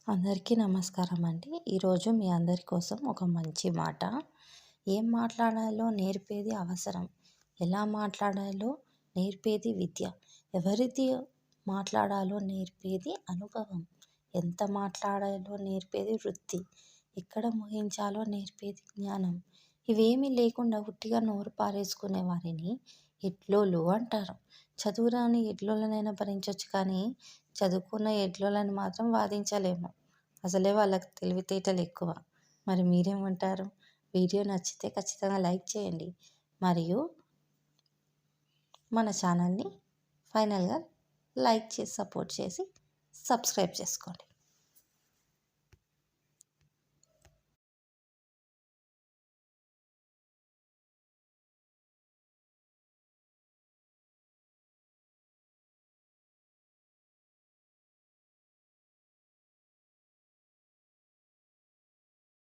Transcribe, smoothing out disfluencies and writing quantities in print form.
అందరికీ నమస్కారం అండి. ఈరోజు మీ అందరి కోసం ఒక మంచి మాట. ఏం మాట్లాడాలో నేర్పేది అవసరం. ఎలా మాట్లాడాలో నేర్పేది విద్య. ఎవరిది మాట్లాడాలో నేర్పేది అనుభవం. ఎంత మాట్లాడాలో నేర్పేది వృత్తి. ఎక్కడ ముగించాలో నేర్పేది జ్ఞానం. ఇవేమీ లేకుండా ఉట్టిగా నోరు పారేసుకునే వారిని ఎడ్లోళ్ళు అంటారు. చదువురాని ఎడ్లోళ్ళనైనా భరించవచ్చు, కానీ చదువుకున్న ఎడ్లోళ్ళని మాత్రం వాదించలేము. అసలే వాళ్ళకి తెలివితేటలు ఎక్కువ. మరి మీరేమంటారు? వీడియో నచ్చితే ఖచ్చితంగా లైక్ చేయండి. మరియు మన ఛానల్ని ఫైనల్గా లైక్ చేసి సపోర్ట్ చేసి సబ్స్క్రైబ్ చేసుకోండి.